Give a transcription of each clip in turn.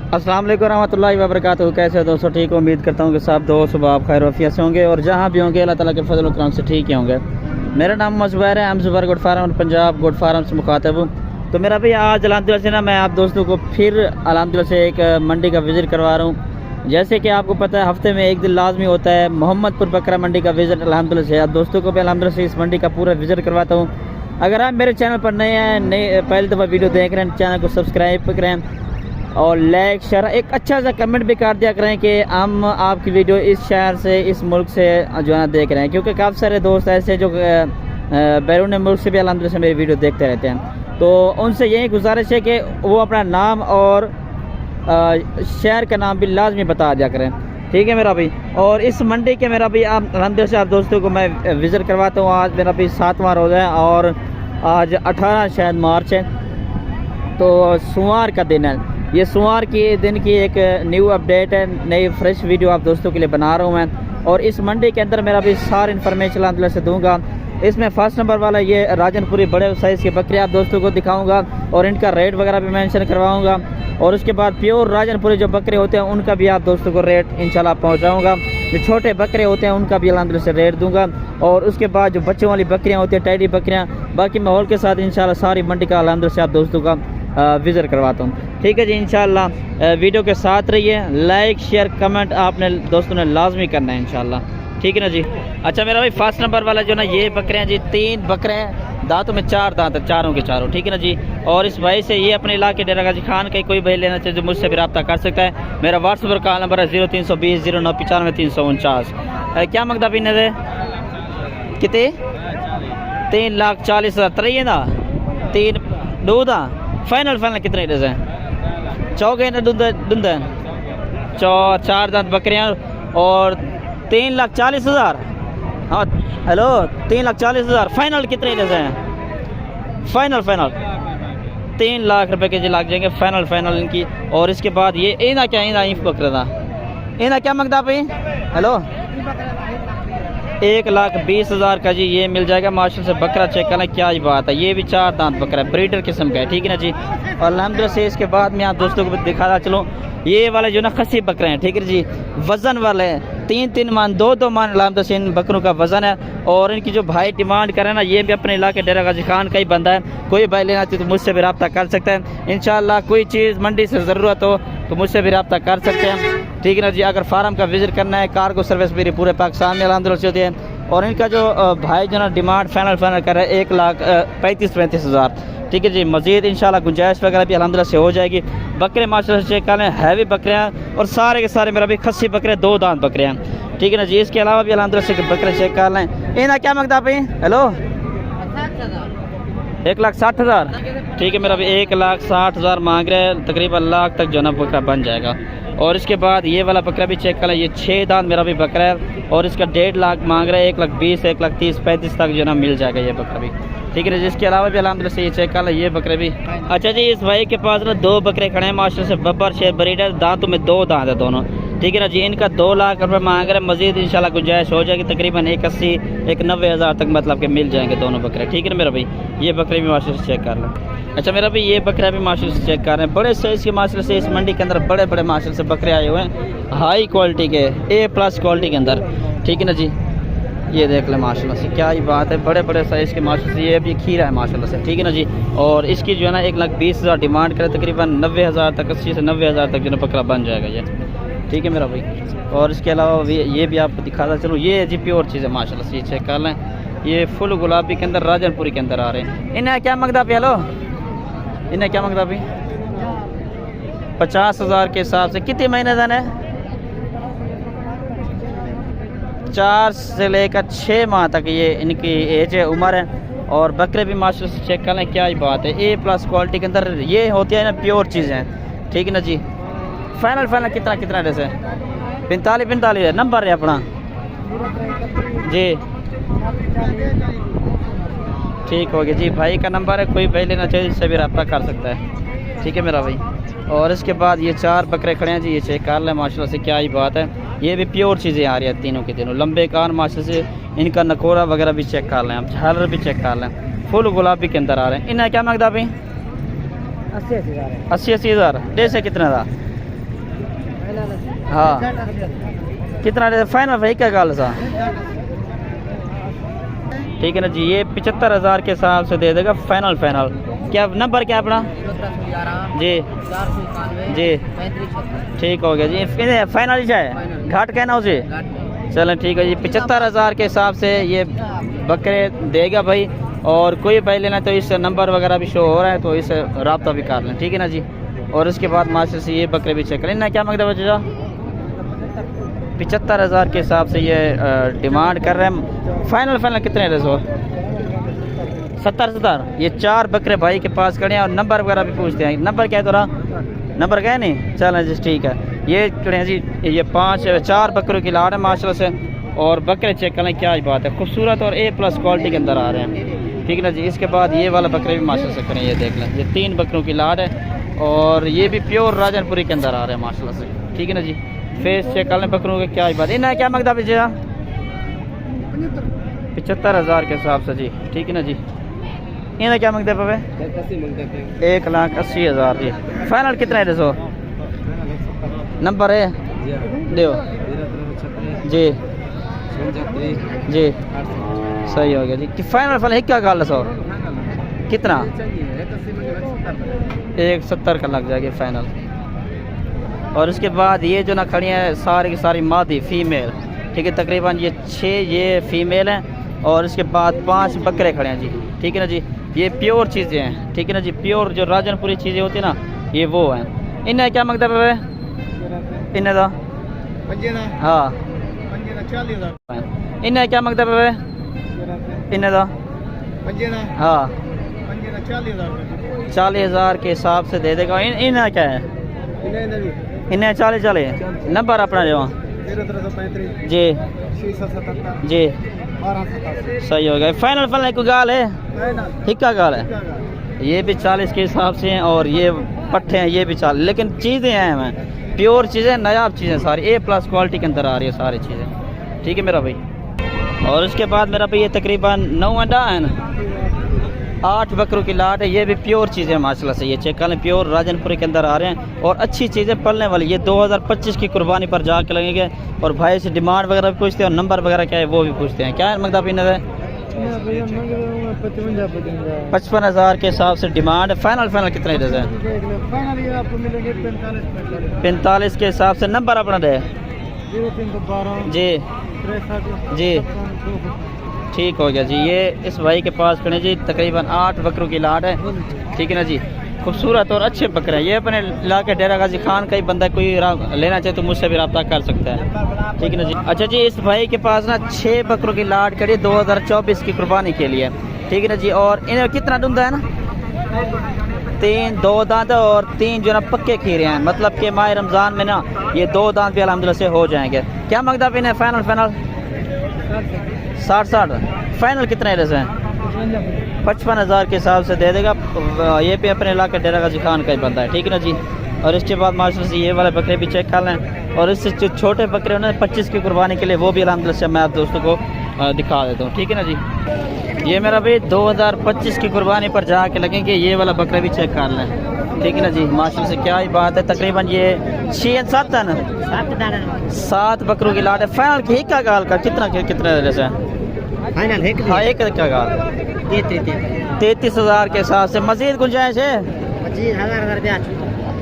अस्सलाम वालेकुम रहमतुल्लाहि व बरकातहू। कैसे हो दोस्तों? ठीक हो? उम्मीद करता हूँ कि सब दोस्त आप खैर वफियत से होंगे और जहाँ भी होंगे अल्लाह ताला के फजल करम से ठीक ही होंगे। मेरा नाम ज़ुबैर है, हम Zubair goat farm Punjab goat farm से मुखातब हूँ। तो मेरा भाई आज अल्हम्दुलिल्लाह से ना मैं आप दोस्तों को फिर अल्हम्दुलिल्लाह से एक मंडी का विज़िट करवा रहा हूँ। जैसे कि आपको पता है हफ्ते में एक दिन लाजमी होता है मोहम्मदपुर बकरा मंडी का विज़िट। अल्हम्दुलिल्लाह से आप दोस्तों को भी अल्हम्दुलिल्लाह से इस मंडी का पूरा विज़िट करवाता हूँ। अगर आप मेरे चैनल पर नए हैं, पहली दफ़ा वीडियो देख रहे हैं, चैनल को सब्सक्राइब करें और लाइक शेयर एक अच्छा सा कमेंट भी कर दिया करें कि हम आपकी वीडियो इस शहर से इस मुल्क से जो है देख रहे हैं, क्योंकि काफ़ी सारे दोस्त ऐसे जो बैरून मुल्क से भी अल्हम्दुलिल्लाह से मेरी वीडियो देखते रहते हैं। तो उनसे यही गुजारिश है कि वो अपना नाम और शहर का नाम भी लाजमी बता दिया करें, ठीक है मेरा भाई। और इस मंडी के मेरा भाई आप अल्हम्दुलिल्लाह से आप दोस्तों को मैं विज़िट करवाता हूँ। आज मेरा भाई 7वां रोज़ा है और आज 18 शायद मार्च है, तो सोमवार का दिन है। ये सोमवार के दिन की एक न्यू अपडेट है, नई फ्रेश वीडियो आप दोस्तों के लिए बना रहा हूँ मैं। और इस मंडी के अंदर मेरा भी सारी इन्फॉर्मेशन अल्हम्दुलिल्लाह से दूंगा। इसमें फर्स्ट नंबर वाला ये राजनपुरी बड़े साइज़ के बकरे आप दोस्तों को दिखाऊंगा और इनका रेट वगैरह भी मेंशन करवाऊंगा। और उसके बाद प्योर राजनपुरी जो बकरे होते हैं उनका भी आप दोस्तों को रेट इंशाल्लाह पहुँचाऊँगा। जो छोटे बकरे होते हैं उनका भी अल्हम्दुलिल्लाह से रेट दूंगा। और उसके बाद जो बच्चों वाली बकरियाँ होती हैं, टैडी बकरियाँ, बाकी माहौल के साथ इंशाल्लाह सारी मंडी का अल्हम्दुलिल्लाह से आप दोस्तों का विज़िट करवाता हूँ, ठीक है जी। इंशाल्लाह वीडियो के साथ रहिए, लाइक शेयर कमेंट आपने दोस्तों ने लाजमी करना है इंशाल्लाह, ठीक है ना जी। अच्छा मेरा भाई फर्स्ट नंबर वाला जो ना ये बकरे हैं जी, 3 बकरे हैं, दांतों में 4 दांत है, चारों के चारों, ठीक है ना जी। और इस भाई से ये अपने इलाके डेरा गाजी खान का कोई भाई लेना चाहिए जो मुझसे भी रब्ता कर सकता है। मेरा व्हाट्सएप का नंबर है 0320 0995 349। क्या मंगता पीने से कितने 3,40,000 त्रही ना 3 दूध फाइनल कितने रेट है? चौके दूध 4 दांत बकरियाँ और 3,40,000। हाँ हेलो 3,40,000 फाइनल कितने रेट है? फाइनल 3 लाख रुपए के जी लग जाएंगे फाइनल इनकी। और इसके बाद ये इना क्या इंफ बकरा था, इना क्या मंगता भाई? हेलो 1,20,000 का जी ये मिल जाएगा माशा से। बकरा चेक करना क्या ही बात है, ये भी 4 दांत बकरा है, ब्रीडर किस्म का है, ठीक है ना जी। और अल्हम्दुलिल्लाह से इसके बाद मैं आप दोस्तों को दिखाता चलूँ, ये वाले जो ना खसी बकरे हैं, ठीक है जी, वज़न वाले हैं, 3-3 मान 2-2 मान अल्हम्दुलिल्लाह से इन बकरों का वज़न है। और इनकी जो भाई डिमांड करें ना, ये भी अपने इलाके डेरा गाजी खान का ही बंदा है, कोई भाई लेना चाहिए तो मुझसे भी रब्ता कर सकते हैं इंशाल्लाह। कोई चीज़ मंडी से ज़रूरत हो तो मुझसे भी रब्ता कर सकते हैं, ठीक है ना जी। अगर फार्म का विज़िट करना है, कार्गो सर्विस मेरी पूरे पाकिस्तान में अल्हम्दुलिल्लाह से होती है। और इनका जो भाई जो ना डिमांड फाइनल कर रहा है 1,35,000, ठीक है जी। मज़ीद इंशाल्लाह गुंजाइश वगैरह भी अल्हम्दुलिल्लाह से हो जाएगी। बकरे माशाल्लाह से चेक कर लें, हैवी बकरे हैं और सारे के सारे मेरा भी खस्सी बकरे 2 दांत बकरे हैं, ठीक है ना जी। इसके अलावा भी अल्हम्दुलिल्लाह से बकरे चेक कर लें। इन्हें क्या मंगता भाई? हेलो 1,60,000, ठीक है मेरा भी 1,60,000 मांग रहे हैं, तकरीबन लाख तक जो ना बकरा बन जाएगा। और इसके बाद ये वाला बकरा भी चेक कर लें, ये 6 दांत मेरा भी बकरा है और इसका 1.5 लाख मांग रहा है, 1,20,000 1,30,000 35 तक जो ना मिल जाएगा ये बकरा भी, ठीक है ना। जिसके अलावा भी अल्हम्दुलिल्लाह से ये चेक कर लें, ये बकरे भी। अच्छा जी इस भाई के पास ना 2 बकरे खड़े हैं माशा से, बब्बर शेर ब्रीडर, दांतों में 2 दांत है दोनों, ठीक है ना जी। इनका 2 लाख रुपये मांग रहे हैं, मज़ीद इंशाल्लाह गुंजाइश हो जाएगी, तकरीबन 81 1,90,000 तक मतलब के मिल जाएंगे दोनों बकरे, ठीक है ना मेरा भाई। ये बकरे भी माशा से चेक कर लें। अच्छा मेरा भाई ये बकरा भी माशा से चेक कर रहे हैं, बड़े साइज़ के माशा से इस मंडी के अंदर बड़े बड़े माशा से बकरे आए हुए हैं, हाई क्वालिटी के A+ क्वालिटी के अंदर, ठीक है ना जी। ये देख लें माशाल्लाह से क्या ही बात है, बड़े बड़े साइज़ के माशाल्लाह से। ये भी खीरा है माशाल्लाह से, ठीक है ना जी। और इसकी जो है ना 1,20,000 डिमांड करे, तकरीबन 90,000 तक 80 से 90,000 तक जो है बकरा बन जाएगा ये, ठीक है मेरा भाई। और इसके अलावा ये भी आपको दिखाता चलूँ, ये जी प्योर चीज़ है माशाल्लाह से, ये चेक कर लें, ये फुल गुलाबी के अंदर राजनपुरी के अंदर आ रहे हैं। इन्हें क्या मंगता भी? हेलो इन्हें क्या मंगता भी? 50,000 के हिसाब से कितने महीने दान है? 4 से लेकर 6 माह तक ये इनकी एज है, उम्र है। और बकरे भी माशाल्लाह से चेक कर लें, क्या ही बात है, A+ क्वालिटी के अंदर ये होती है ना, प्योर चीज़ है, ठीक है ना जी। फाइनल कितना जैसे 45 है नंबर है अपना जी, ठीक हो गया जी। भाई का नंबर है, कोई भाई लेना चाहिए इससे भी रब्ता कर सकता है, ठीक है मेरा भाई। और इसके बाद ये 4 बकरे खड़े हैं जी, ये चेक कर लें माशाल्लाह से, क्या ही बात है, ये भी प्योर चीज़ें आ रही हैं तीनों के तीनों, लंबे कान माशाल्लाह से। इनका नकोरा वगैरह भी चेक कर लें, आप झालर भी चेक कर लें, फुल गुलाबी के अंदर आ रहे हैं। इन्हें क्या मांगता भाई? 80,000 डेढ़ से कितना था? हाँ कितना फाइनल भाई क्या गाल सा? ठीक है ना जी, ये 75,000 के हिसाब से दे देगा फाइनल। क्या नंबर क्या अपना जी? जी ठीक हो गया जी, फाइनल ही है घाट कहना उसे। चलें ठीक है जी, 75,000 के हिसाब से ये बकरे देगा भाई। और कोई भाई लेना तो इस नंबर वगैरह भी शो हो रहा है, तो इससे रब्ता भी कर लें, ठीक है ना जी। और उसके बाद मास्टर से ये बकरे भी चेक करें ना। क्या मांगता बच्चा? 75,000 के हिसाब से ये डिमांड कर रहे हैं। फाइनल कितने रहे? 70। ये 4 बकरे भाई के पास खड़े हैं और नंबर वगैरह भी पूछते हैं। नंबर क्या है तेरा? नंबर क्या है नहीं? चलें जी ठीक है। ये खड़े हैं जी, ये 4 बकरों की लाड़ है माशाल्लाह से। और बकरे चेक करें, क्या बात है, खूबसूरत और A+ क्वालिटी के अंदर आ रहे हैं, ठीक है ना जी। इसके बाद ये वाला बकरे भी माशाल्लाह से करें, ये देख लें, ये 3 बकरों की लाड़ है और ये भी प्योर राजनपुरी के अंदर आ रहे हैं माशाल्लाह से, ठीक है ना जी। फेस चेक कर लें बकरों के, क्या बात है। इन्हें क्या मांगता भैया? 75,000 के हिसाब से जी, ठीक है ना जी। इन्हें क्या मांगते पावे? 1,80,000 जी। फाइनल कितना है? 200 नंबर है दो जी जी सही हो गया जी। कि फाइनल है क्या गाल? 100 कितना? 170 का लग जाएगी फाइनल। और उसके बाद ये जो ना खड़ी है सारी की सारी मादी फीमेल, ठीक है, तकरीबन ये 6 ये फीमेल हैं और उसके बाद 5 बकरे खड़े हैं जी, ठीक है ना जी। ये प्योर चीज़ें हैं, ठीक है ना जी, प्योर जो राजनपुरी चीज़ें होती है ना, ये वो हैं। इन्हें क्या मांगता है? इन्हें था हाँ, इन्हें क्या मांगता है? इन्हें था हाँ, 40,000 के हिसाब से दे देगा। इन्हें क्या है? इन्हें 40 नंबर अपना जो जी जी सही हो गया। फाइनल को गाल है, हिक्का गाल है, ये भी 40 के हिसाब से हैं और ये पट्टे हैं, ये भी 40। लेकिन चीज़ें हैं हमें प्योर चीज़ें, नायाब चीज़ें सारी A+ क्वालिटी के अंदर आ रही है सारी चीज़ें, ठीक है मेरा भाई। और उसके बाद मेरा भाई ये तकरीबन 9 अंडा है ना, 8 बकरों की लाट है। ये भी प्योर चीज़ें माशाल्लाह से, ये चेक कर लें, प्योर राजनपुरी के अंदर आ रहे हैं और अच्छी चीज़ें पलने वाली। ये 2025 की कुर्बानी पर जाके लगेंगे। और भाई से डिमांड वगैरह भी पूछते हैं और नंबर वगैरह क्या है वो भी पूछते हैं। क्या मंगता पीना है? 55,000 के हिसाब से डिमांड है। फाइनल कितना ही है? 45 के हिसाब से। नंबर अपना दे जी जी ठीक हो गया जी। ये इस भाई के पास खड़े जी, तकरीबन 8 बकरों की लाट है, ठीक है ना जी। खूबसूरत और अच्छे बकरे हैं। ये अपने इलाके डेरा गाजी खान का ही बंदा, कोई लेना चाहे तो मुझसे भी रब्ता कर सकता है, ठीक है ना जी। अच्छा जी, इस भाई के पास ना 6 बकरों की लाट खड़ी 2024 की कुर्बानी के लिए, ठीक है ना जी। और इन्हें कितना दूंदा है ना? 3 2 दांत और 3 जो ना पक्के खीरे हैं, मतलब कि माह रमज़ान में ना ये 2 दांत भी अल्हम्दुलिल्लाह से हो जाएंगे। क्या मांगता भी इन्हें? फाइनल 60। फाइनल कितने रेस हैं? 55,000 के हिसाब से दे देगा। ये भी अपने इलाके डेरा गाजी खान का ही बंदा है, ठीक है ना जी। और इसके बाद माशाल्लाह से ये वाले बकरे भी चेक कर लें। और इससे जो छोटे बकरे उन्होंने 25 की कुर्बानी के लिए, वो भी अल्हम्दुलिल्लाह से मैं आप दोस्तों को दिखा देता हूँ, ठीक है ना जी। ये मेरा भी 2025 की कुर्बानी पर जाके लगेंगे। ये वाला बकरा भी चेक कर लें, ठीक है ना जी। माशाल्लाह से क्या ही बात है। तकरीबन ये 6-7 है ना, 7 बकरों की लाट है। फाइनल की हिक्का गाल का कितना जैसे फाइनल है? हाँ, एक का गाल 33,000 के हिसाब से। मजीद गुंजाइश है?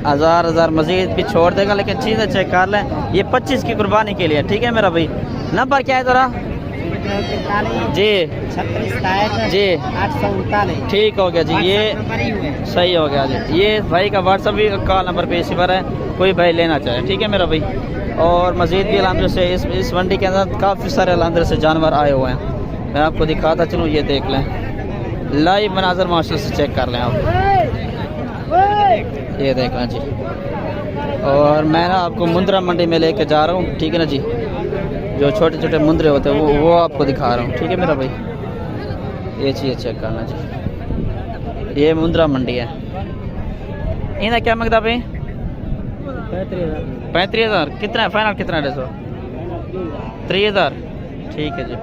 1000 मजीद भी छोड़ देगा, लेकिन चीज़ें चेक कर लें। ये 25 की कुर्बानी के लिए, ठीक है मेरा भाई। नंबर क्या है तेरा? जी 36 जी 839 ठीक हो गया जी। ये सही हो गया जी। ये भाई का व्हाट्सअप भी कॉल नंबर पे इसी पर है, कोई भाई लेना चाहे, ठीक है मेरा भाई। और मज़ीद भी अल्हम्दुलिल्लाह से इस मंडी के अंदर काफ़ी सारे अल्हम्दुलिल्लाह से जानवर आए हुए हैं। मैं आपको दिखाता चलूँ, ये देख लें, लाइव मनाजर माशाल्लाह से चेक कर लें आप, ये देख लें जी। और मैं ना आपको मुंद्रा मंडी में लेके जा रहा हूँ, ठीक है ना जी। जो छोटे छोटे मुंद्रे होते हैं वो आपको दिखा रहा हूँ, ठीक है मेरा भाई। ये चीज़ चेक करना जी, ये मुंद्रा मंडी है। इन्हें क्या मांगता भाई? 35,000। कितना है फाइनल? कितना है? 3,000 ठीक है जी।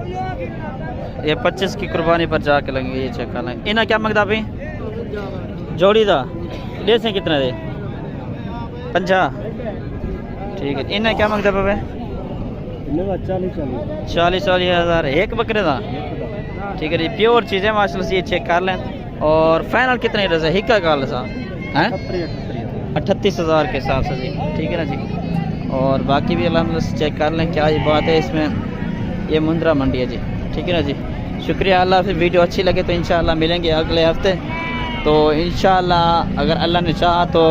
ये 25 की कुर्बानी पर जाके लगेंगे, ये चेक करना। इन्हें क्या मांगता भाई? जोड़ी दा दे से कितना दे? 50 ठीक है। इन्हें क्या मांगता पापे? 40 हज़ार एक बकरे का। ठीक है जी, प्योर चीज़ है माशाल्लाह से, ये चेक कर लें। और फाइनल कितने रजा हिक्का काल सा है? 38,000 के हिसाब से जी। ठीक है ना जी। और बाकी भी अल्हम्दुलिल्लाह से चेक कर लें क्या ये बात है इसमें। ये मुंद्रा मंडी है जी। ठीक है ना जी। शुक्रिया। अल्लाह फिर वीडियो अच्छी लगे तो इंशाअल्लाह मिलेंगे अगले हफ्ते। तो इंशाअल्लाह अगर अल्लाह ने चाहा तो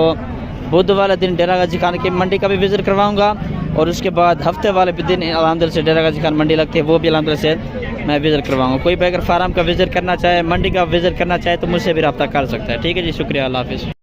बुध वाले दिन डेरा गाजी खान की मंडी का भी विज़िट करवाऊंगा, और उसके बाद हफ्ते वाले भी दिन अल्हम्दुलिल्लाह से डेरा गाजी खान मंडी लगती है, वो भी अल्हम्दुलिल्लाह से मैं विज़िट करवाऊंगा। कोई भी अगर फार्म का विज़िट करना चाहे, मंडी का विज़िट करना चाहे तो मुझसे भी रब्ता कर सकता है। ठीक है जी, शुक्रिया। अल्लाह हाफ़िज़।